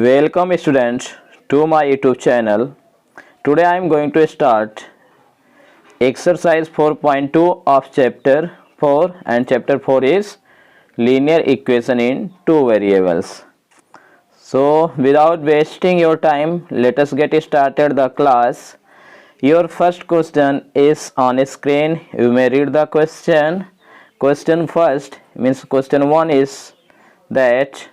Welcome students to my YouTube channel. Today I am going to start exercise 4.2 of chapter 4 and chapter 4 is linear equation in two variables. So without wasting your time, let us get started the class. Your first question is on screen. You may read the question. Question first means question 1 is that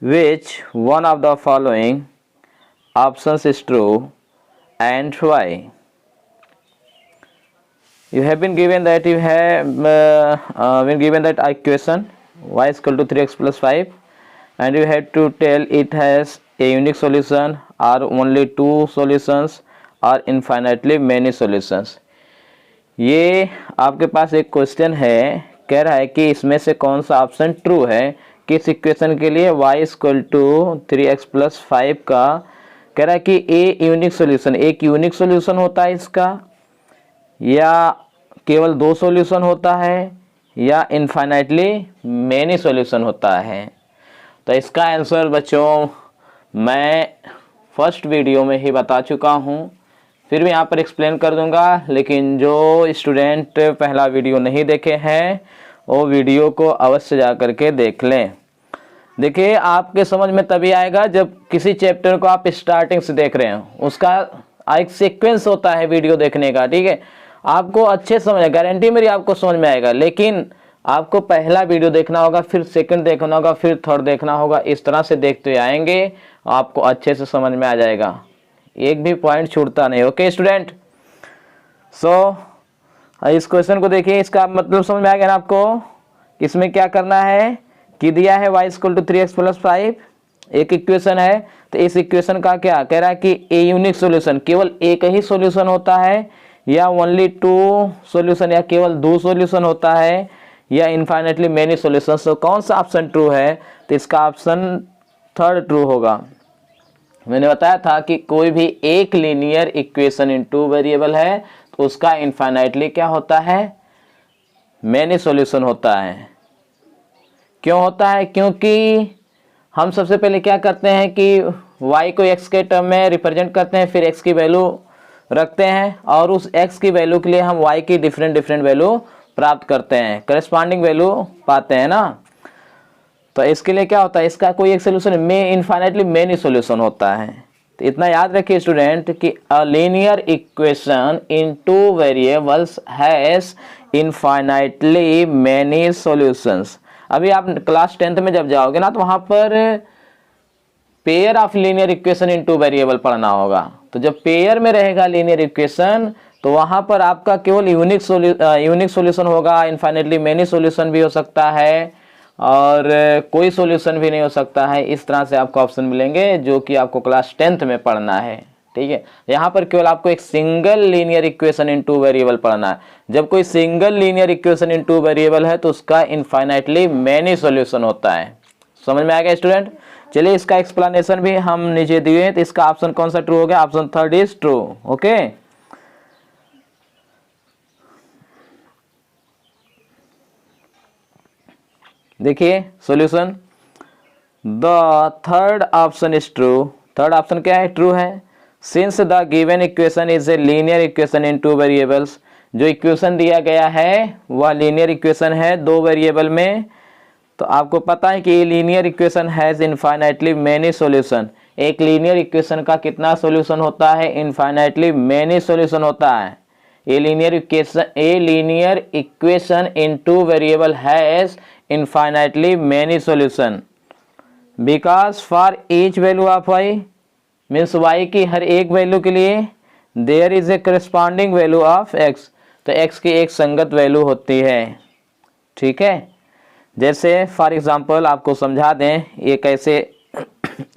which one of the following options is true and why? You have been given that equation y is equal to 3x plus 5 and you have to tell it has a unique solution or only two solutions or infinitely many solutions. ये आपके पास एक question है, कह रहा है कि इसमें से कौन सा ऑप्शन ट्रू है किस इक्वेशन के लिए y equal to 3x plus 5 का। कह रहा है कि एक यूनिक सॉल्यूशन होता है इसका, या केवल दो सॉल्यूशन होता है, या इनफाइनाइटली मेनी सॉल्यूशन होता है। तो इसका आंसर बच्चों मैं फर्स्ट वीडियो में ही बता चुका हूँ, फिर भी यहाँ पर एक्सप्लेन कर दूंगा। लेकिन जो स्टूडेंट पहला वीडियो नहीं देखे हैं वो वीडियो को अवश्य जा करके देख लें। देखिए आपके समझ में तभी आएगा जब किसी चैप्टर को आप स्टार्टिंग से देख रहे हैं, उसका एक सीक्वेंस होता है वीडियो देखने का, ठीक है। आपको अच्छे समझ, गारंटी मेरी आपको समझ में आएगा, लेकिन आपको पहला वीडियो देखना होगा, फिर सेकंड देखना होगा, फिर थर्ड देखना होगा। इस तरह से देखते आएंगे आपको अच्छे से समझ में आ जाएगा, एक भी पॉइंट छूटता नहीं। ओके स्टूडेंट, सो इस क्वेश्चन को देखिए, इसका मतलब समझ में आ गया ना आपको। इसमें क्या करना है कि दिया है y equal to 3x plus 5, एक इक्वेशन है। तो इस इक्वेशन का क्या कह रहा है कि ए यूनिक सॉल्यूशन, केवल एक ही सॉल्यूशन होता है, या ओनली टू सॉल्यूशन, या केवल दो सॉल्यूशन होता है, या इनफाइनाइटली मेनी सॉल्यूशन। तो कौन सा ऑप्शन ट्रू है? तो इसका ऑप्शन थर्ड ट्रू होगा। मैंने बताया था कि कोई भी एक linear equation in two variable है तो उसका इनफाइनाइटली क्या होता है? मेनी सॉल्यूशन होता है। क्यों होता है? क्योंकि हम सबसे पहले क्या करते हैं कि y को x के टर्म में रिप्रेजेंट करते हैं, फिर x की वैल्यू रखते हैं और उस x की वैल्यू के लिए हम y की डिफरेंट वैल्यू प्राप्त करते हैं, करस्पॉन्डिंग वैल्यू पाते हैं ना। तो इसके लिए क्या होता है, इसका कोई एक सोल्यूशन में इनफाइनाइटली मेनी सॉल्यूशन होता है। तो इतना याद रखिए स्टूडेंट कि a linear equation in two variables has infinitely many solutions. अभी आप क्लास 10th में जब जाओगे ना तो वहां पर pair of linear equation in two variable पढ़ना होगा। तो जब पेयर में रहेगा लीनियर इक्वेशन तो वहां पर आपका केवल यूनिक सॉल्यूशन होगा, इनफाइनाइटली मेनी सॉल्यूशन भी हो सकता है और कोई सॉल्यूशन भी नहीं हो सकता है। इस तरह से आपको ऑप्शन मिलेंगे जो कि आपको क्लास 10th में पढ़ना है, ठीक है। यहाँ पर केवल आपको एक single linear equation in two variable पढ़ना है। जब कोई single linear equation in two variable है तो उसका इनफाइनाइटली मेनी सॉल्यूशन होता है। समझ में आ गया स्टूडेंट? चलिए इसका एक्सप्लेनेशन भी हम नीचे दिए हैं। तो इसका ऑप्शन कौन सा ट्रू हो गया? Option third is true. Okay, देखिए solution, the third option is true. Third option क्या है? ट्रू है। Since the given equation is a linear equation in two variables, जो इक्वेशन दिया गया है वह लीनियर इक्वेशन है दो वेरिएबल में। तो आपको पता है कि ये linear equation has infinitely many solution. एक लीनियर इक्वेशन का कितना सॉल्यूशन होता है? इनफाइनाइटली मेनी सॉल्यूशन होता है। A linear equation in two variable has infinitely many solution because for each value of y means y की हर एक वैल्यू के लिए there is a corresponding value of x। तो x की एक संगत वैल्यू होती है, ठीक है। जैसे फॉर एग्जांपल आपको समझा दें ये कैसे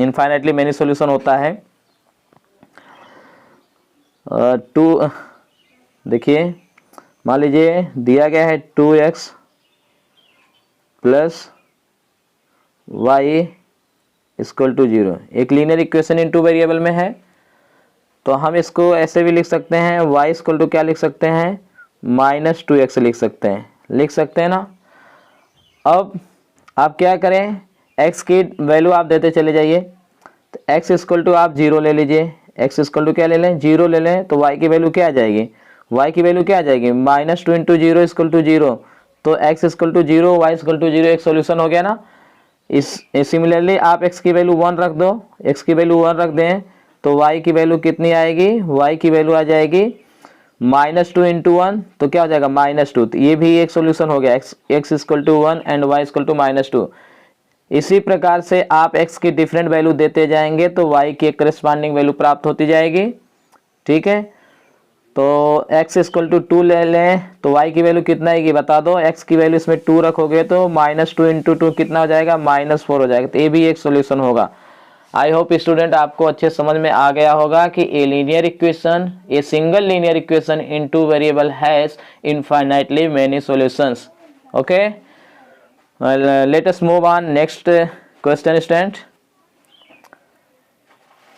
इनफाइनाइटली मेनी सॉल्यूशन होता है। देखिए मान लीजिए दिया गया है 2x plus y equal to 0, एक linear equation in two variable में है। तो हम इसको ऐसे भी लिख सकते हैं, y इक्वल टू क्या लिख सकते हैं? -2x लिख सकते हैं ना। अब आप क्या करें, x की वैल्यू आप देते चले जाइए। तो x इक्वल टू आप 0 ले लीजिए, x इक्वल टू क्या ले लें, 0 ले लें, तो y की वैल्यू क्या आ जाएगी, y की वैल्यू क्या आ जाएगी, -2 इंटू 0 इक्वल टू 0। तो x equal to 0, y equal to 0 एक सोल्यूशन हो गया ना। इस सिमिलरली आप x की वैल्यू 1 रख दो, x की वैल्यू 1 रख दें तो y की वैल्यू कितनी आएगी, y की वैल्यू आ जाएगी -2 इंटू 1, तो क्या हो जाएगा -2। तो ये भी एक सोल्यूशन हो गया, x equal to 1 and y equal to -2। इसी प्रकार से आप x की डिफरेंट वैल्यू देते जाएंगे तो y की एक करस्पॉन्डिंग वैल्यू प्राप्त होती जाएगी। ठीक है, तो x इक्वल टू 2 ले लें तो y की वैल्यू कितना आएगी बता दो, x की वैल्यू इसमें 2 रखोगे तो -2 इंटू 2 कितना हो जाएगा, -4 हो जाएगा। तो ये भी एक सोल्यूशन होगा। आई होप स्टूडेंट आपको अच्छे समझ में आ गया होगा कि ए linear equation, a single linear equation in two variable has infinitely many solutions. Okay, let us move on next question student.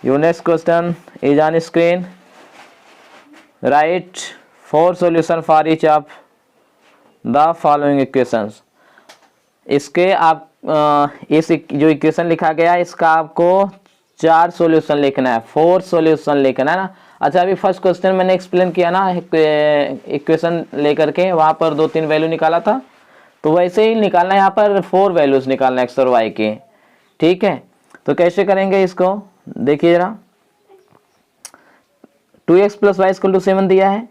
Your next question is on screen. Write 4 solution for each of the following equations. इसके आप इस जो equation लिखा गया है इसका आपको 4 solution लिखना है, 4 सॉल्यूशन लिखना है ना। अच्छा, अभी फर्स्ट क्वेश्चन मैंने एक्सप्लेन किया ना इक्वेशन लेकर के, वहाँ पर 2-3 वैल्यू निकाला था, तो वैसे ही निकालना है यहाँ पर 4 वैल्यूज निकालना है x और y के। ठीक है, तो कैसे करेंगे इसको देखिए जरा। 2x plus y equal to 7 दिया है,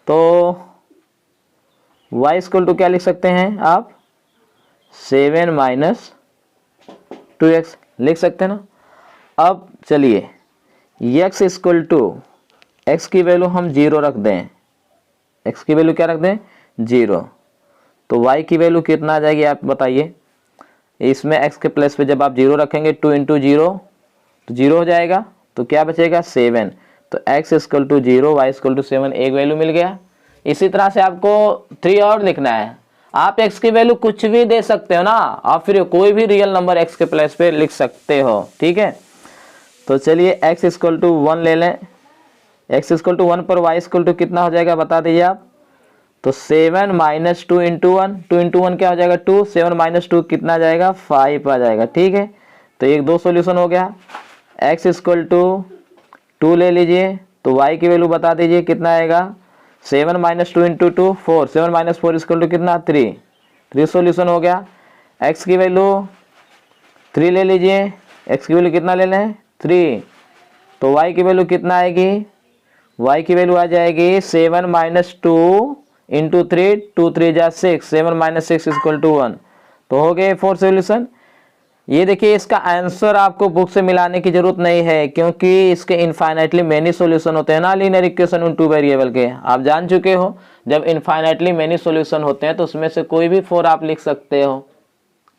तो y इक्वल टू क्या लिख सकते हैं आप, 7 माइनस 2x लिख सकते हैं ना। अब चलिए x इक्वल टू x की वैल्यू हम 0 रख दें, x की वैल्यू क्या रख दें, 0, तो y की वैल्यू कितना आ जाएगी आप बताइए। इसमें x के प्लेस पे जब आप 0 रखेंगे 2 इंटू 0 तो 0 हो जाएगा, तो क्या बचेगा 7। तो x equal to 0, y equal to 7 एक वैल्यू मिल गया। इसी तरह से आपको 3 और लिखना है। आप x की वैल्यू कुछ भी दे सकते हो ना, आप फिर कोई भी रियल नंबर x के प्लेस पे लिख सकते हो। ठीक है, तो चलिए x इक्वल टू 1 ले लें, x इक्वल टू 1 पर y इक्वल टू कितना हो जाएगा बता दीजिए आप। तो 7 माइनस 2 इंटू 1, 2 इंटू 1 क्या हो जाएगा 2, 7 माइनस 2 कितना आ जाएगा 5 आ जाएगा। ठीक है, तो एक 2 सॉल्यूशन हो गया। x इक्वल टू 2 ले लीजिए, तो y की वैल्यू बता दीजिए कितना आएगा, 7 minus 2 into 2 4, 7 minus 4 equal to कितना 3 सॉल्यूशन हो गया। x की वैल्यू 3 ले लीजिए, x की वैल्यू कितना ले लें 3, तो y की वैल्यू कितना आएगी, y की वैल्यू आ जाएगी 7 माइनस 2 इंटू 3, 2 3 जा 6, 7 माइनस 6 इक्वल टू 1, तो हो गए 4 सॉल्यूशन। ये देखिए इसका आंसर आपको बुक से मिलाने की जरूरत नहीं है, क्योंकि इसके इनफाइनाइटली मेनी सॉल्यूशन होते हैं ना लीनियर इक्वेशन उन 2 वेरिएबल के, आप जान चुके हो। जब इनफाइनाइटली मेनी सॉल्यूशन होते हैं तो उसमें से कोई भी 4 आप लिख सकते हो।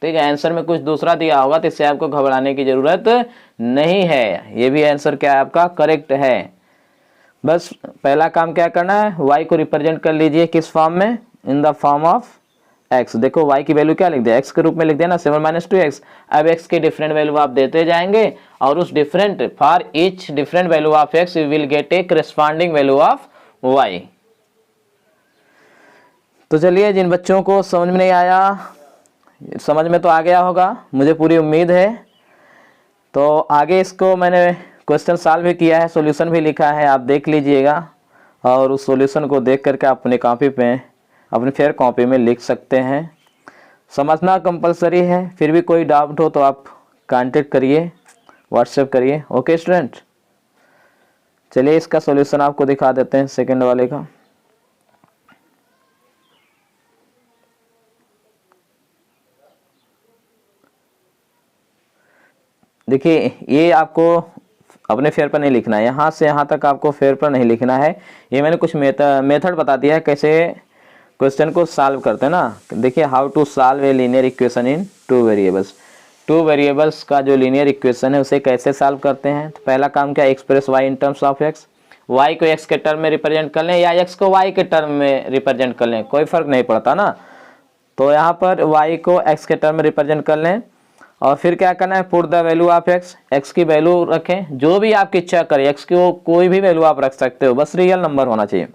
ठीक है, आंसर में कुछ दूसरा दिया होगा तो इससे आपको घबराने की जरूरत नहीं है, ये भी आंसर क्या है आपका करेक्ट है। बस पहला काम क्या करना है, y को रिप्रेजेंट कर लीजिए किस फॉर्म में, in the form of x। देखो y की वैल्यू क्या लिख दिया, x के रूप में लिख दिया ना 7 माइनस 2x। अब x के डिफरेंट वैल्यू आप देते जाएंगे और उस different for each different value of x you will get A corresponding value of y। तो चलिए, जिन बच्चों को समझ में नहीं आया, समझ में तो आ गया होगा मुझे पूरी उम्मीद है। तो आगे इसको मैंने क्वेश्चन सॉल्व भी किया है, सॉल्यूशन भी लिखा है, आप देख लीजिएगा और उस सॉल्यूशन को देख करके अपने कॉपी पे, अपनी फेयर कॉपी में लिख सकते हैं। समझना कंपलसरी है, फिर भी कोई डाउट हो तो आप कांटेक्ट करिए, व्हाट्सएप करिए। ओके स्टूडेंट, चलिए इसका सॉल्यूशन आपको दिखा देते हैं सेकंड वाले का। देखिए ये आपको अपने फेयर पर नहीं लिखना है, यहाँ से यहाँ तक आपको फेयर पर नहीं लिखना है। ये मैंने कुछ मेथड बता दिया है कैसे क्वेश्चन को सॉल्व करते हैं ना। देखिए, how to solve a linear equation in 2 variables. 2 variables का जो लीनियर इक्वेशन है उसे कैसे सॉल्व करते हैं। तो पहला काम क्या, express y in terms of x। y को x के टर्म में रिप्रेजेंट कर लें या x को y के टर्म में रिप्रेजेंट कर लें, कोई फर्क नहीं पड़ता ना। तो यहाँ पर y को x के टर्म में रिप्रेजेंट कर लें और फिर क्या करना है, put the value of x की वैल्यू रखें, जो भी आपकी इच्छा करे x की वो कोई भी वैल्यू आप रख सकते हो, बस रियल नंबर होना चाहिए।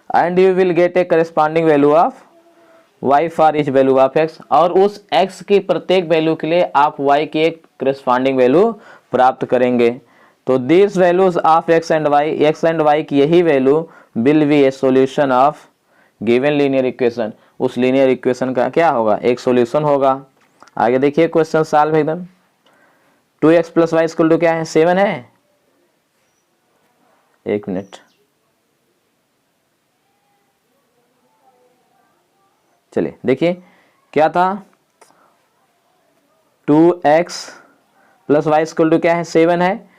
And you will get A corresponding value of y for each value of x, और उस x की प्रत्येक वैल्यू के लिए आप y की एक करस्पॉन्डिंग वैल्यू प्राप्त करेंगे। तो this values of x and y की यही value will be a solution of given linear equation. उस लीनियर इक्वेशन का क्या होगा, एक सॉल्यूशन होगा। आगे देखिए क्वेश्चन सॉल्व एकदम। 2x plus y equal to क्या है, 7 है। एक मिनट, चलिए देखिए क्या था, 2x plus y equal to क्या है, 7 है।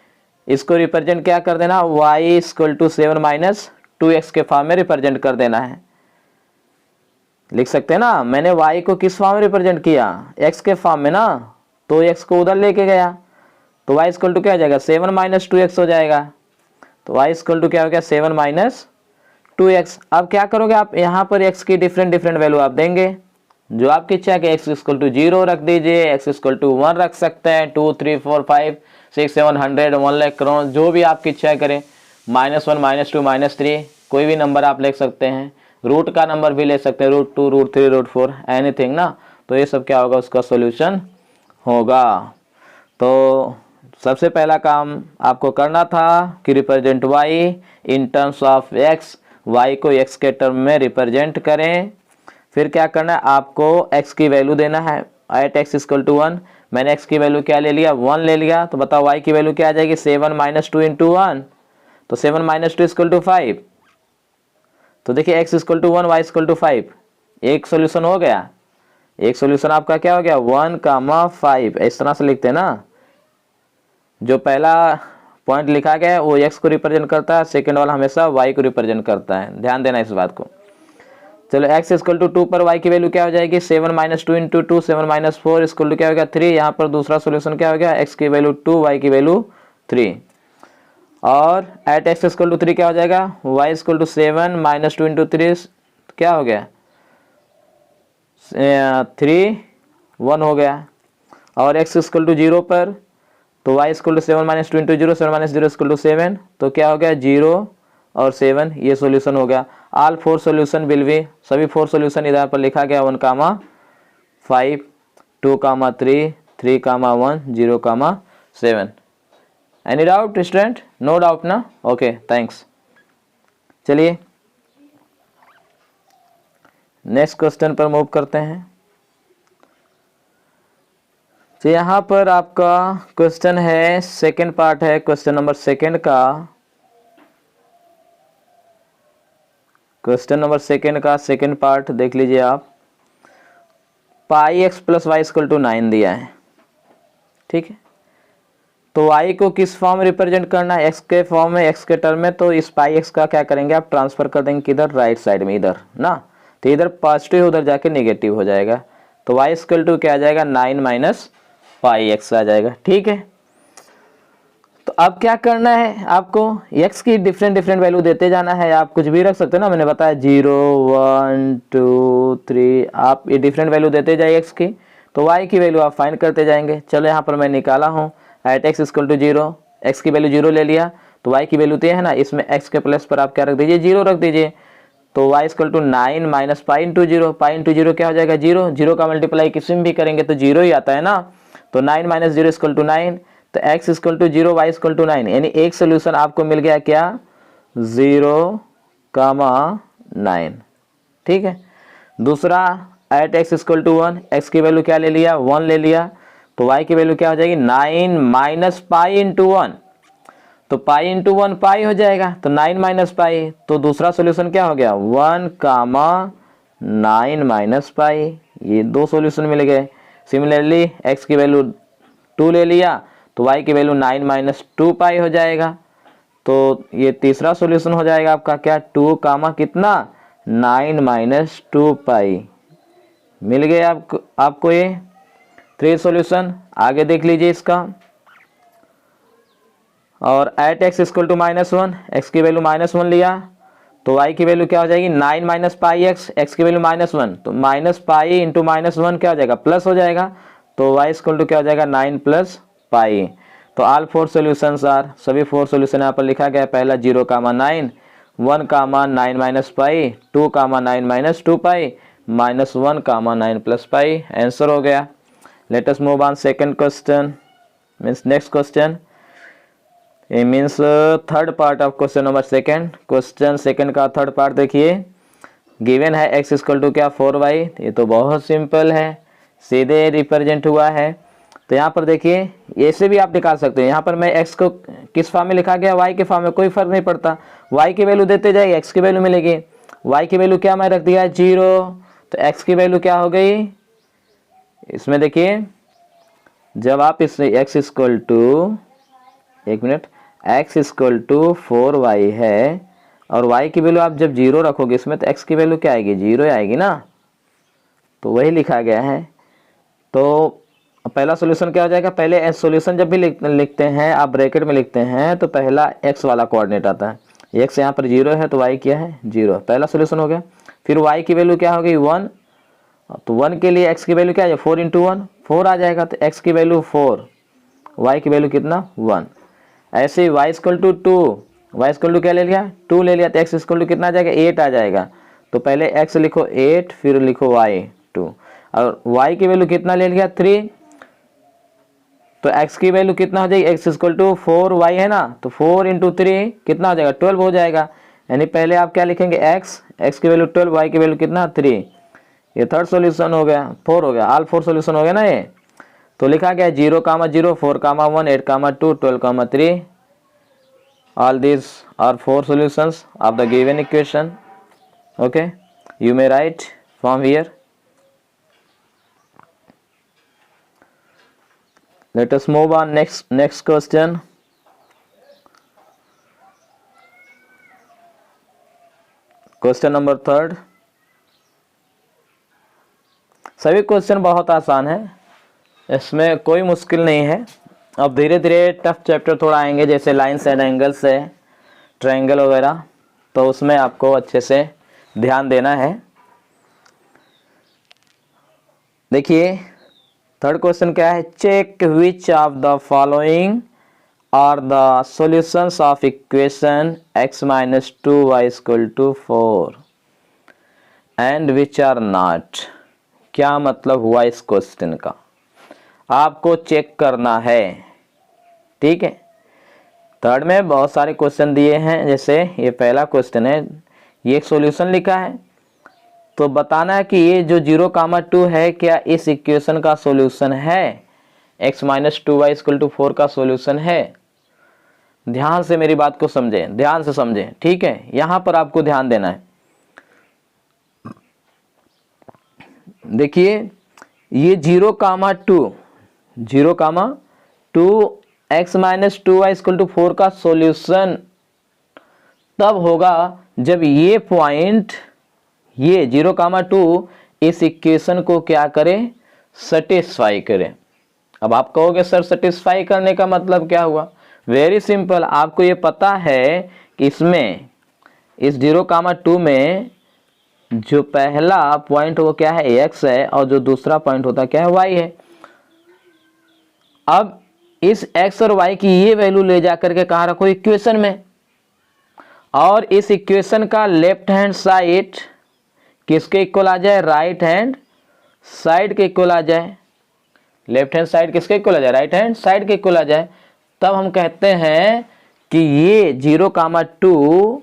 इसको रिप्रेजेंट क्या कर देना, y equal to 7 minus 2x के फॉर्म में रिप्रेजेंट कर देना है। लिख सकते हैं ना, मैंने y को किस फॉर्म में रिप्रेजेंट किया, x के फॉर्म में ना, तो x को उधर लेके गया, तो y इक्वल टू क्या हो जाएगा, 7 माइनस 2x हो जाएगा। तो y इक्वल टू क्या हो गया, 7 माइनस 2x। अब क्या करोगे आप, यहाँ पर x की डिफरेंट वैल्यू आप देंगे, जो आपकी इच्छा है कि x इक्वल टू 0 रख दीजिए, x इक्वल टू 1 रख सकते हैं, 2 3 4 5 6 7 100 1 लाख करोड़, जो भी आपकी इच्छा करें, -1 -2 -3 कोई भी नंबर आप लिख सकते हैं। रूट का नंबर भी ले सकते हैं, √2 √3 √4 एनीथिंग ना। तो ये सब क्या होगा, उसका सॉल्यूशन होगा। तो सबसे पहला काम आपको करना था कि represent y in terms of x, y को x के टर्म में रिप्रेजेंट करें। फिर क्या करना है, आपको x की वैल्यू देना है, एट x इक्वल टू 1। मैंने x की वैल्यू क्या ले लिया, 1 ले लिया। तो बताओ y की वैल्यू क्या आ जाएगी, 7 माइनस 2 इंटू 1, तो 7 माइनस 2 इक्वल टू 5। तो देखिए x equal to 1, y equal to 5, एक सोल्यूशन हो गया। एक सोल्यूशन आपका क्या हो गया, 1,5। इस तरह से लिखते हैं ना, जो पहला पॉइंट लिखा गया है वो x को रिप्रेजेंट करता है, सेकंड वाला हमेशा y को रिप्रेजेंट करता है, ध्यान देना इस बात को। चलो x इक्वल टू 2 पर y की वैल्यू क्या हो जाएगी, 7 minus 2 into 2, 7 minus 4 equal to क्या हो गया, 3। यहाँ पर दूसरा सोल्यूशन क्या हो गया, x की वैल्यू 2, y की वैल्यू 3। और एट x इक्वल टू 3 क्या हो जाएगा, y equal to 7 minus 2 into 3 क्या हो गया, 3 1 हो गया। और x इक्वल टू 0 पर तो y equal to 7 minus 2 into 0, 7 minus 0 equal to 7, तो क्या हो गया, 0 और 7, ये सॉल्यूशन हो गया। ऑल 4 सॉल्यूशन विल बी, सभी 4 सॉल्यूशन इधर पर लिखा गया, 1,5 2,3 3,1 0,7। Any doubt student, no doubt ना, ओके थैंक्स। चलिए नेक्स्ट क्वेश्चन पर मूव करते हैं। तो यहाँ पर आपका क्वेश्चन है, सेकंड पार्ट है क्वेश्चन नंबर सेकंड का। क्वेश्चन नंबर सेकंड का सेकंड पार्ट देख लीजिए आप। Pi x plus y equal to 9 दिया है, ठीक है। तो y को किस फॉर्म में रिप्रेजेंट करना है, x के फॉर्म में, x के टर्म में। तो इस पाई x का क्या करेंगे आप, ट्रांसफर कर देंगे किधर, राइट साइड में, इधर ना। तो इधर पॉजिटिव उधर जाके नेगेटिव हो जाएगा। तो y इक्वल टू क्या आ जाएगा, 9 माइनस पाई x आ जाएगा, ठीक है। तो अब क्या करना है आपको, x की डिफरेंट वैल्यू देते जाना है। आप कुछ भी रख सकते हैं ना, मैंने बताया 0 1 2 3, आप ये डिफरेंट वैल्यू देते जाइए x की। तो y की वैल्यू आप फाइंड करते जाएंगे। चलो यहाँ पर मैं निकाला हूँ, at x equal to 0, x की वैल्यू 0 ले लिया, तो y की वैल्यू तो है ना, इसमें x के प्लस पर आप क्या रख दीजिए, 0 रख दीजिए। तो y equal to 9 minus pi into 0, pi into 0 क्या हो जाएगा, 0। 0 का मल्टीप्लाई किसी में भी करेंगे तो 0 ही आता है ना। तो 9 माइनस 0 इक्वल टू 9, तो x equal to 0, y equal to 9, यानी एक सोल्यूशन आपको मिल गया क्या, 0,9, ठीक है। दूसरा at x equal to 1, x की वैल्यू क्या ले लिया, 1 ले लिया। तो y की वैल्यू क्या हो जाएगी, 9 माइनस पाई इंटू 1, तो पाई इंटू 1 पाई हो जाएगा। तो 9 माइनस पाई, तो दूसरा सोल्यूशन क्या हो गया, 1,9 माइनस पाई। ये दो सोल्यूशन मिल गए। सिमिलरली x की वैल्यू 2 ले लिया, तो y की वैल्यू 9 माइनस 2 पाई हो जाएगा। तो ये तीसरा सॉल्यूशन हो जाएगा आपका क्या, 2 कामा कितना, 9 माइनस 2 पाई। मिल गए आपको ये 3 सॉल्यूशन। आगे देख लीजिए इसका। और at x equal to -1, x की वैल्यू -1 लिया, तो y की वैल्यू क्या हो जाएगी, 9 माइनस पाई x की वैल्यू -1, तो माइनस पाई इंटू -1 क्या हो जाएगा, प्लस हो जाएगा। तो y इक्वल टू क्या हो जाएगा, 9 प्लस पाई। तो ऑल 4 सॉल्यूशंस आर, सभी 4 सॉल्यूशन यहाँ पर लिखा गया है। पहला 0,9, 1,9 minus pi, 2,9 minus 2 pi, -1 comma 9 + pi, answer हो गया। Let us move on second question, means next question, ये means third part of question number second. Question second का थर्ड पार्ट देखिए, गिवन है x इक्वल टू क्या 4y, ये तो बहुत सिंपल है, सीधे रिप्रेजेंट हुआ है। तो यहाँ पर देखिए ऐसे भी आप निकाल सकते हैं। यहाँ पर मैं x को किस फॉर्म में लिखा गया, y के फॉर्म में, कोई फर्क नहीं पड़ता, y की वैल्यू देते जाइए, x की वैल्यू मिलेगी। y की वैल्यू क्या मैं रख दिया 0, तो x की वैल्यू क्या हो गई, इसमें देखिए जब आप इस x इक्वल टू, एक मिनट, x इक्वल टू 4y है और y की वैल्यू आप जब 0 रखोगे इसमें, तो x की वैल्यू क्या आएगी, 0 आएगी ना, तो वही लिखा गया है। तो पहला सॉल्यूशन क्या हो जाएगा, पहले सॉल्यूशन जब भी लिखते हैं आप ब्रैकेट में लिखते हैं तो पहला x वाला कोऑर्डिनेट आता है, x यहाँ पर 0 है तो y क्या है 0, पहला सॉल्यूशन हो गया। फिर y की वैल्यू क्या हो गई 1, तो 1 के लिए x की वैल्यू क्या है 4 × 1, 4 आ जाएगा, तो x की वैल्यू 4, y की वैल्यू कितना 1। ऐसे ही y equal to 2, y equal to क्या ले लिया 2 ले लिया, तो x इक्वल टू कितना आ जाएगा 8 आ जाएगा। तो पहले x लिखो 8, फिर लिखो y 2, और y की वैल्यू कितना ले लिया 3, तो x की वैल्यू कितना हो जाएगी, x इक्वल टू 4y है ना, तो 4 × 3 कितना हो जाएगा 12 हो जाएगा। यानी पहले आप क्या लिखेंगे x की वैल्यू 12, y की वैल्यू कितना 3, ये थर्ड सॉल्यूशन हो गया, 4 हो गया, ऑल 4 सॉल्यूशन हो गया ना ये। तो लिखा गया 0, 0, 4, 1, 8, 2, 12, 3, all these are 4 solutions of the given equation. Okay, you may write from here. Let us move on next question. Question number third. सभी क्वेश्चन बहुत आसान है, इसमें कोई मुश्किल नहीं है। अब धीरे धीरे टफ चैप्टर थोड़ा आएंगे, जैसे लाइन्स एंड एंगल्स है, ट्रायंगल वगैरह, तो उसमें आपको अच्छे से ध्यान देना है। देखिए थर्ड क्वेश्चन क्या है, check which of the following are the solutions of equation x - 2y = 4 and which are not. क्या मतलब हुआ इस क्वेश्चन का, आपको चेक करना है, ठीक है। थर्ड में बहुत सारे क्वेश्चन दिए हैं, जैसे ये पहला क्वेश्चन है, ये एक सॉल्यूशन लिखा है, तो बताना है कि ये जो 0, 2 है क्या इस इक्वेशन का सॉल्यूशन है, x - 2y = 4 का सॉल्यूशन है। ध्यान से मेरी बात को समझें, ध्यान से समझें, ठीक है, यहां पर आपको ध्यान देना है। देखिए ये 0, 2 x - 2y = 4 का सॉल्यूशन तब होगा जब ये पॉइंट, ये 0, 2 इस इक्वेशन को क्या करे, सेटिस्फाई करे। अब आप कहोगे सर सेटिस्फाई करने का मतलब क्या हुआ, वेरी सिंपल, आपको ये पता है कि इसमें इस 0, 2 में जो पहला पॉइंट वो क्या है x है, और जो दूसरा पॉइंट होता क्या है y है। अब इस x और y की ये वैल्यू ले जाकर के कहाँ रखो, इक्वेशन में, और इस इक्वेशन का लेफ्ट हैंड साइड किसके इक्वल आ जाए, राइट हैंड साइड के इक्वल आ जाए। लेफ्ट हैंड साइड किसके इक्वल आ जाए, राइट हैंड साइड के इक्वल आ जाए, तब हम कहते हैं कि ये 0, 2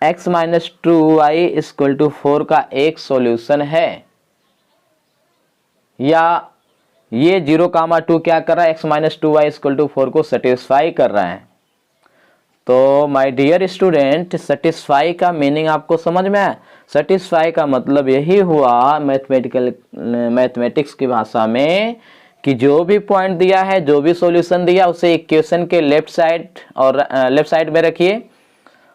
x - 2y = 4 का एक सॉल्यूशन है, या ये 0, 2 क्या कर रहा है, x - 2y = 4 को सेटिस्फाई कर रहा है। तो माय डियर स्टूडेंट, सेटिस्फाई का मीनिंग आपको समझ में आया। सेटिस्फाई का मतलब यही हुआ मैथमेटिक्स की भाषा में कि जो भी पॉइंट दिया है, जो भी सॉल्यूशन दिया, उसे इक्वेशन के लेफ्ट साइड में रखिए,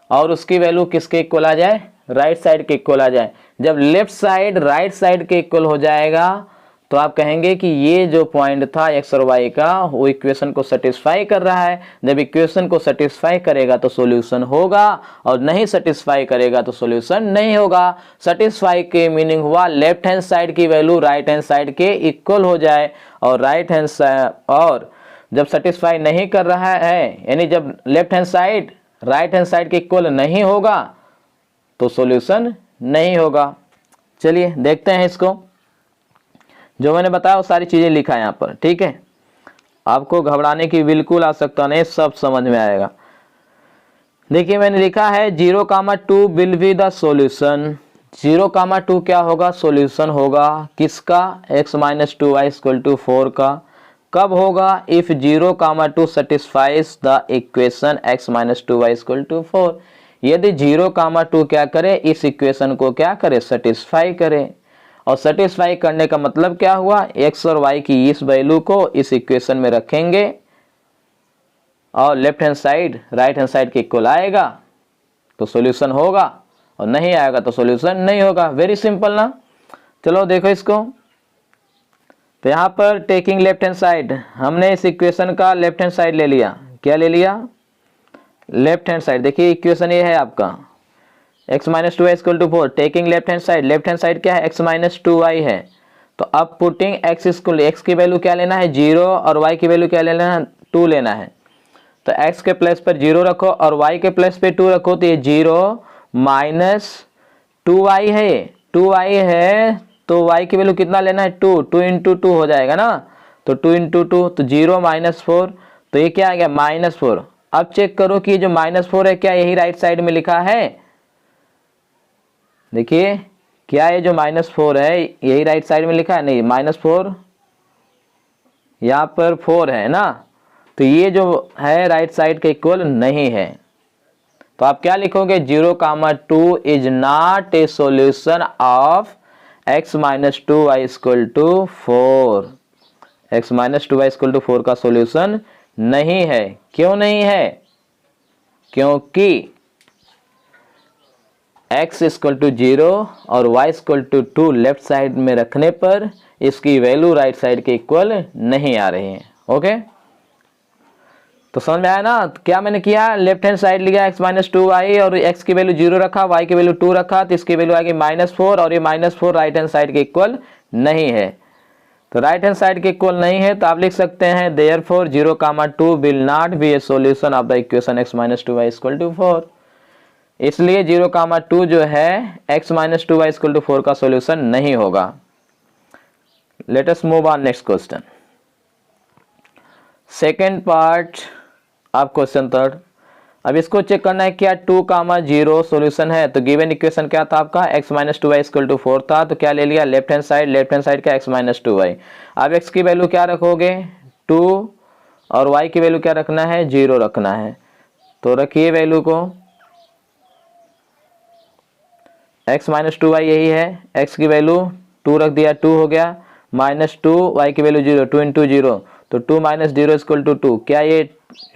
और उसकी वैल्यू किसके इक्वल आ जाए, राइट साइड के इक्वल आ जाए। जब लेफ्ट साइड राइट साइड के इक्वल हो जाएगा तो आप कहेंगे कि ये जो पॉइंट था x और y का, वो इक्वेशन को सेटिस्फाई कर रहा है। जब इक्वेशन को सेटिस्फाई करेगा तो सॉल्यूशन होगा, और नहीं सेटिस्फाई करेगा तो सॉल्यूशन नहीं होगा। सेटिस्फाई के मीनिंग हुआ लेफ्ट हैंड साइड की वैल्यू राइट हैंड साइड के इक्वल हो जाए, और जब सेटिस्फाई नहीं कर रहा है, यानी जब left hand side right hand side के इक्वल नहीं होगा तो सॉल्यूशन नहीं होगा। चलिए देखते हैं इसको। जो मैंने बताया वो सारी चीज़ें लिखा है यहाँ पर, ठीक है। आपको घबराने की बिल्कुल आवश्यकता नहीं, सब समझ में आएगा। देखिए मैंने लिखा है 0,2 विल बी द सॉल्यूशन। 0,2 क्या होगा? सॉल्यूशन होगा किसका? x minus 2y equal to 4 का। कब होगा? If 0,2 satisfies the equation x minus 2y equal to 4। यदि 0,2 क्या करे? इस इक्वेशन को क्या करे? सेटिस्फाई करे। और सेटिस्फाई करने का मतलब क्या हुआ? x और y की इस वैल्यू को इस इक्वेशन में रखेंगे और left hand side right hand side के इक्वल आएगा तो सॉल्यूशन होगा, और नहीं आएगा तो सॉल्यूशन नहीं होगा। वेरी सिंपल ना। चलो देखो इसको। तो यहाँ पर टेकिंग लेफ्ट हैंड साइड, हमने इस इक्वेशन का लेफ्ट हैंड साइड ले लिया। क्या ले लिया? Left hand side. देखिए इक्वेशन ये है आपका x minus 2y equal to 4। Taking left hand side, left hand side क्या है? x माइनस 2y है। तो अब पुटिंग x इक्वल, x की वैल्यू क्या लेना है? 0, और y की वैल्यू क्या लेना है? 2 लेना है। तो x के प्लेस पर 0 रखो और y के प्लेस पे 2 रखो, तो ये 0 माइनस 2y है। 2y है तो y की वैल्यू कितना लेना है? 2। 2 इंटू 2 हो जाएगा ना। तो 2 इंटू 2 तो 0 माइनस 4, तो ये क्या आ गया? माइनस 4। अब चेक करो कि जो माइनस 4 है क्या यही राइट साइड में लिखा है? देखिए क्या ये जो माइनस 4 है यही राइट साइड में लिखा है? नहीं, माइनस 4 यहाँ पर 4 है ना, तो ये जो है राइट साइड के इक्वल नहीं है। तो आप क्या लिखोगे? 0,2 is not a solution of x minus 2y equal to 4। x minus 2y equal to 4 का सॉल्यूशन नहीं है। क्यों नहीं है? क्योंकि x इक्वल टू 0 और y equal to 2 left side में रखने पर इसकी वैल्यू राइट साइड के इक्वल नहीं आ रही है। ओके, तो समझ में आया ना? क्या मैंने किया? लेफ्ट हैंड साइड लिया x माइनस 2y और x की वैल्यू 0 रखा, y की वैल्यू 2 रखा, तो इसकी वैल्यू आ गई माइनस 4, और ये माइनस 4 राइट हैंड साइड के इक्वल नहीं है। तो राइट हैंड साइड के इक्वल नहीं है तो आप लिख सकते हैं therefore 0,2 will not be a solution of the equation x minus 2y equal to 4। इसलिए 0,2 जो है x minus 2y equal to 4 का सॉल्यूशन नहीं होगा। Late us move on next question. Second part आप क्वेश्चन थर्ड। अब इसको चेक करना है क्या 2,0 सॉल्यूशन है। तो गिवन इक्वेशन क्या था आपका? x minus 2y equal to 4 था। तो क्या ले लिया? लेफ्ट हैंड साइड क्या? x minus 2y। अब x की वैल्यू क्या रखोगे? 2, और y की वैल्यू क्या रखना है? 0 रखना है। तो रखिए वैल्यू को, x माइनस 2y यही है, x की वैल्यू 2 रख दिया, 2 हो गया, माइनस 2, y की वैल्यू 0, 2 इंटू 0, तो 2 माइनस 0 इक्वल टू 2। क्या ये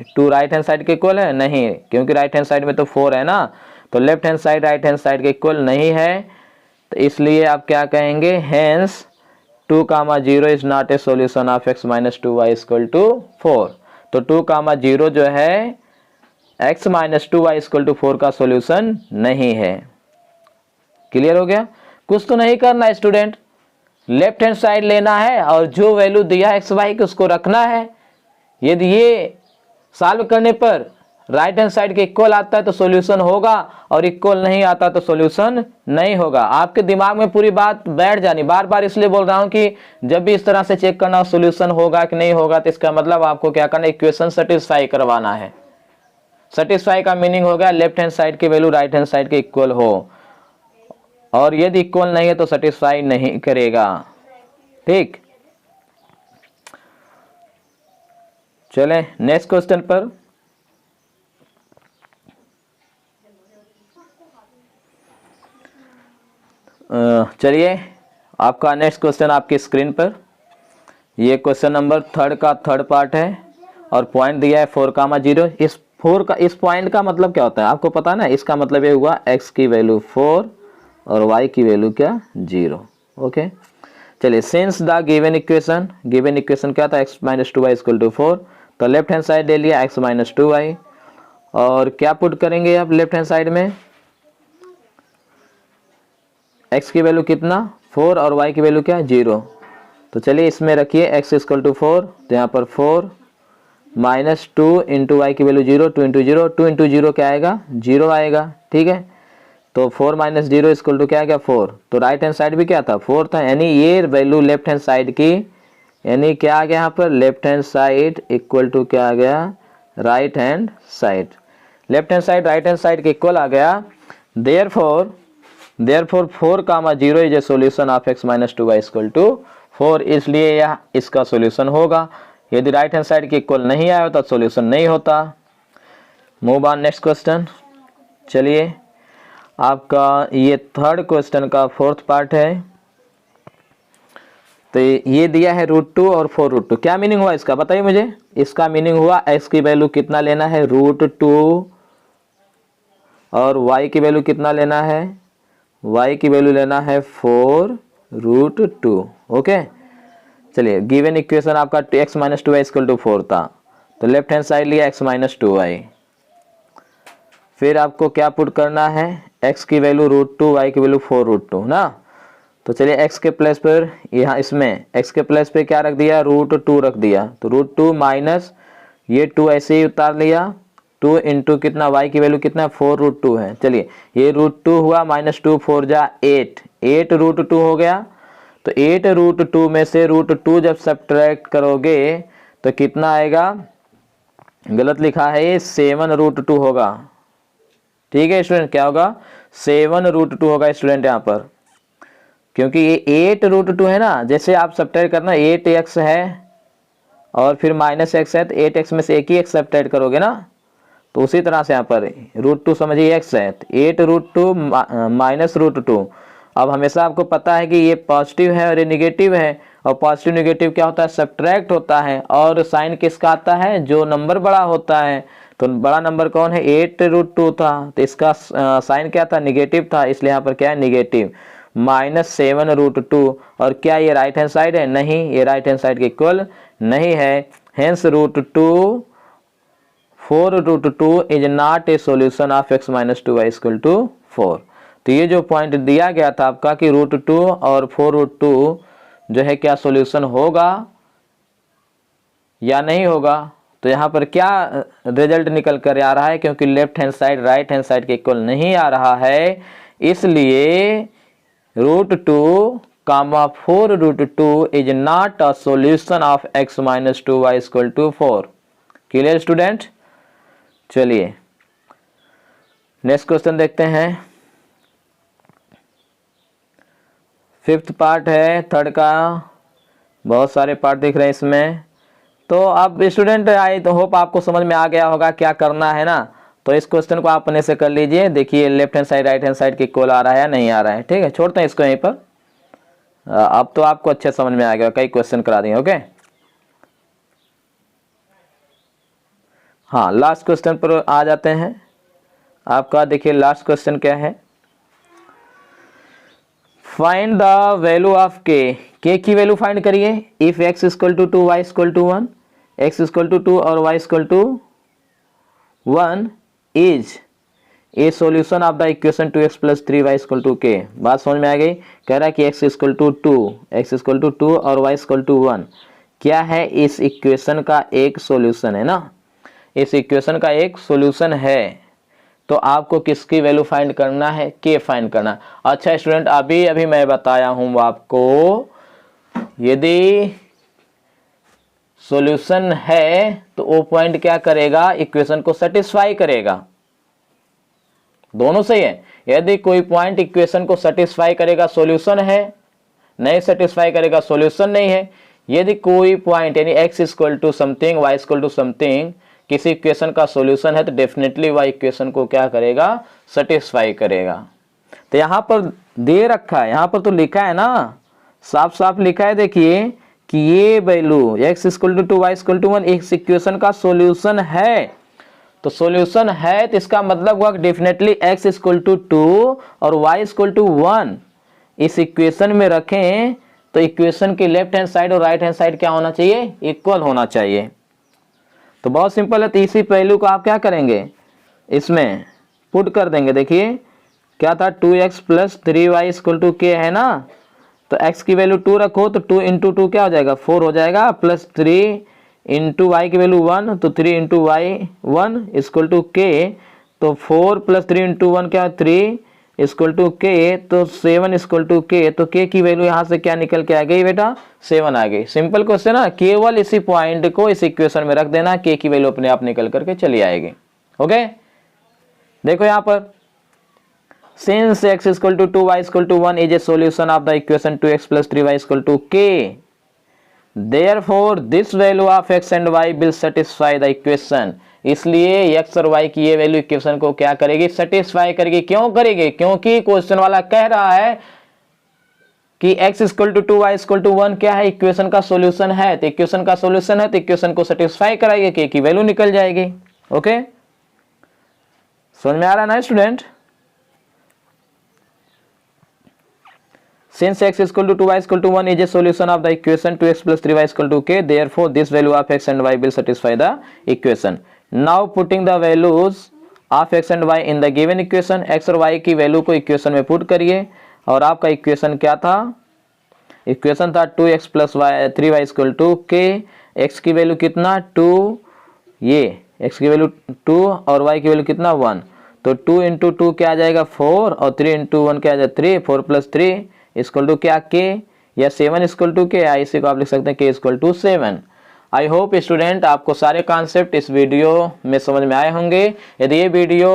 2 राइट हैंड साइड के इक्वल है? नहीं, क्योंकि राइट हैंड साइड में तो 4 है ना, तो left hand side right hand side के इक्वल नहीं है। तो इसलिए आप क्या कहेंगे? Hence 2,0 is not a solution of x minus 2y equal to 4। तो 2,0 जो है x minus 2y equal to 4 का सॉल्यूशन नहीं है। क्लियर हो गया? कुछ तो नहीं करना है स्टूडेंट, लेफ्ट हैंड साइड लेना है और जो वैल्यू दिया है एक्स वाई की उसको रखना है। यदि ये सॉल्व करने पर राइट हैंड साइड के इक्वल आता है तो सॉल्यूशन होगा, और इक्वल नहीं आता तो सॉल्यूशन नहीं होगा। आपके दिमाग में पूरी बात बैठ जानी। बार बार इसलिए बोल रहा हूं कि जब भी इस तरह से चेक करना सॉल्यूशन होगा कि नहीं होगा, तो इसका मतलब आपको क्या करना है? इक्वेशन सेटिस्फाई करवाना है। सेटिस्फाई का मीनिंग हो गया लेफ्ट हैंड साइड की वैल्यू राइट हैंड साइड के इक्वल हो, और यदि इक्वल नहीं है तो सेटिस्फाई नहीं करेगा। ठीक, चलें नेक्स्ट क्वेश्चन पर। चलिए आपका नेक्स्ट क्वेश्चन आपकी स्क्रीन पर। ये क्वेश्चन नंबर थर्ड का थर्ड पार्ट है और पॉइंट दिया है 4,0। इस पॉइंट का मतलब क्या होता है आपको पता है ना? इसका मतलब ये हुआ x की वैल्यू 4 और y की वैल्यू क्या? 0। ओके, चलिए सिंस द गिवन इक्वेशन क्या था? x minus 2y equal to 4। तो लेफ्ट हैंड साइड ले लिया x माइनस 2y, और क्या पुट करेंगे आप लेफ्ट हैंड साइड में? x की वैल्यू कितना? 4 और y की वैल्यू क्या? 0। तो चलिए इसमें रखिए x इक्वल टू 4, तो यहाँ पर 4 माइनस 2 इंटू वाई की वैल्यू 0, 2 इंटू 0, 2 इंटू 0 क्या आएगा? 0 आएगा। ठीक है, तो 4 माइनस 0 इक्वल टू क्या आ गया 4। तो राइट हैंड साइड भी क्या था 4 था, यानी ये वैल्यू लेफ्ट हैंड साइड की, यानी क्या आ गया यहाँ पर left hand side equal to क्या आ गया right hand side. Left hand side right hand side के इक्वल आ गया। Therefore 4 comma 0 is a solution of x minus 2y equal to 4, इसलिए यह इसका सॉल्यूशन होगा। यदि राइट हैंड साइड के इक्वल नहीं आया तो सॉल्यूशन नहीं होता। Move on next question. चलिए आपका ये थर्ड क्वेश्चन का फोर्थ पार्ट है। तो ये दिया है √2 और 4√2। क्या मीनिंग हुआ इसका बताइए मुझे। इसका मीनिंग हुआ x की वैल्यू कितना लेना है √2 और y की वैल्यू कितना लेना है, y की वैल्यू लेना है 4√2। ओके चलिए गिवन इक्वेशन आपका x minus 2y equal to 4 था, तो लेफ्ट हैंड साइड लिया x माइनस 2y। फिर आपको क्या पुट करना है x की वैल्यू √2 y की वैल्यू 4√2 ना। तो चलिए x के प्लेस पर यहाँ इसमें x के प्लेस पे क्या रख दिया √2 रख दिया, तो √2 माइनस ये 2 ऐसे ही उतार लिया, 2 इंटू कितना y की वैल्यू कितना 4√2 है। चलिए ये √2 हुआ माइनस 2 4 जा 8 √2 हो गया। तो 8√2 में से √2 जब सब्ट्रैक्ट करोगे तो कितना आएगा, गलत लिखा है ये 7√2 होगा। ठीक है स्टूडेंट, क्या होगा 7√2 होगा स्टूडेंट यहाँ पर, क्योंकि ये 8√2 है ना। जैसे आप सब्ट्रैक्ट करना 8x है और फिर माइनस x है, तो 8x में से एक ही x सब्ट्रैक्ट करोगे ना, तो उसी तरह से यहाँ पर √2 समझिए x है, तो 8√2 माइनस √2। अब हमेशा आपको पता है कि ये पॉजिटिव है और ये निगेटिव है, और पॉजिटिव निगेटिव क्या होता है सब्ट्रैक्ट होता है, और साइन किसका आता है जो नंबर बड़ा होता है। तो बड़ा नंबर कौन है 8√2 था, तो इसका साइन क्या था निगेटिव था, इसलिए यहाँ पर क्या है निगेटिव माइनस 7√2। और क्या ये राइट हैंड साइड है, नहीं ये राइट हैंड साइड के इक्वल नहीं है। Hence √2 4√2 is not a solution of x minus 2y equal to 4। तो ये जो पॉइंट दिया गया था आपका कि √2 और 4√2 जो है क्या सॉल्यूशन होगा या नहीं होगा, तो यहाँ पर क्या रिजल्ट निकल कर आ रहा है, क्योंकि left hand side right hand side के इक्वल नहीं आ रहा है, इसलिए √2 comma 4√2 is not a solution of x minus 2y equal to 4। Clear student. चलिए नेक्स्ट क्वेश्चन देखते हैं। फिफ्थ पार्ट है थर्ड का, बहुत सारे पार्ट दिख रहे हैं इसमें। तो अब स्टूडेंट आई तो होप आपको समझ में आ गया होगा क्या करना है ना। तो इस क्वेश्चन को आप अपने से कर लीजिए, देखिए left hand side right hand side के इक्वल आ रहा है या नहीं आ रहा है। ठीक है छोड़ते हैं इसको यहीं पर। अब तो आपको अच्छे समझ में आ गया, कई क्वेश्चन करा दिए। ओके हाँ लास्ट क्वेश्चन पर आ जाते हैं। आपका देखिए लास्ट क्वेश्चन क्या है, find the value of k की वैल्यू फाइंड करिए। If x equal to 2 y equal to 1, x equal to 2 और y equal to 1 is a solution of the equation 2x plus 3y equal to k। बात समझ में आ गई। कह रहा है कि x इक्वल टू 2 और y इक्वल टू 1 क्या है, इस इक्वेशन का एक सॉल्यूशन है ना, इस इक्वेशन का एक सॉल्यूशन है। तो आपको किसकी वैल्यू फाइंड करना है, k फाइंड करना। अच्छा स्टूडेंट अभी मैं बताया हूं आपको, यदि सॉल्यूशन है तो वो पॉइंट क्या करेगा इक्वेशन को सेटिस्फाई करेगा। दोनों सही है। यदि कोई पॉइंट इक्वेशन को सेटिस्फाई करेगा सॉल्यूशन है, नहीं सेटिस्फाई करेगा सॉल्यूशन नहीं है। यदि कोई पॉइंट यानी x equal to something y equal to something किसी इक्वेशन का सॉल्यूशन है तो डेफिनेटली वह इक्वेशन को क्या करेगा सेटिस्फाई करेगा। तो यहाँ पर दे रखा है, यहाँ पर तो लिखा है ना, साफ साफ लिखा है देखिए कि ये value x equal to 2 y equal to 1 इस इक्वेशन का सॉल्यूशन है। तो सॉल्यूशन है तो इसका मतलब हुआ डेफिनेटली x इक्वल टू 2 और y इक्वल टू 1 इस इक्वेशन में रखें तो इक्वेशन के लेफ्ट हैंड साइड और राइट हैंड साइड क्या होना चाहिए इक्वल होना चाहिए। तो बहुत सिंपल है। तो इसी वैल्यू को आप क्या करेंगे इसमें पुट कर देंगे। देखिए क्या था 2x plus 3y equal to k है ना, तो x की वैल्यू 2 रखो तो 2 इंटू 2 क्या हो जाएगा 4 हो जाएगा, प्लस 3 इंटू वाई की वैल्यू 1 तो 3 into y 1 equal to k, तो 4 प्लस 3 इंटू 1 क्या 3 इक्वल टू के, तो 7 इक्वल टू के, तो के की वैल्यू यहाँ से क्या निकल के आ गई बेटा 7 आ गई। सिंपल क्वेश्चन है, केवल इसी पॉइंट को इस इक्वेशन में रख देना, के की वैल्यू अपने आप निकल करके चली आएगी। ओके, देखो यहाँ पर since x equal to 2 y equal to 1 is a solution of the equation 2x plus 3y equal to k, therefore this value of x and y will satisfy the equation। इसलिए x और y की ये value equation को क्या करेगी, satisfy करेगी। क्यों करेगी, क्योंकि क्वेश्चन वाला कह रहा है कि x equal to 2 y equal to 1 क्या है, इक्वेशन का सॉल्यूशन है, तो इक्वेशन का सॉल्यूशन है तो इक्वेशन को सेटिस्फाई कराएगी, k की वैल्यू निकल जाएगी। ओके, समझ में आ रहा है ना student. Since x is equal to 2y is equal to 1 is a solution of the equation 2x plus 3y is equal to k, therefore this value of x and y will satisfy the equation। Now putting the values of x and y in the given equation, x और y की value को equation में put करिए, और आपका equation क्या था, equation था 2x plus 3y is equal to k, x की वैल्यू कितना 2, ये x की वैल्यू 2 और y की वैल्यू कितना 1, तो 2 इंटू 2 क्या आ जाएगा 4 और 3 इंटू 1 क्या आ जाएगा 3, 4 प्लस 3 इक्वल टू क्या के, या 7 इक्वल टू के, या इसी को आप लिख सकते हैं k equal to 7। I hope student आपको सारे कॉन्सेप्ट इस वीडियो में समझ में आए होंगे। यदि ये वीडियो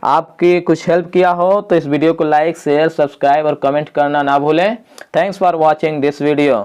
आपकी कुछ हेल्प किया हो तो इस वीडियो को लाइक शेयर सब्सक्राइब और कमेंट करना ना भूलें। Thanks for watching this video.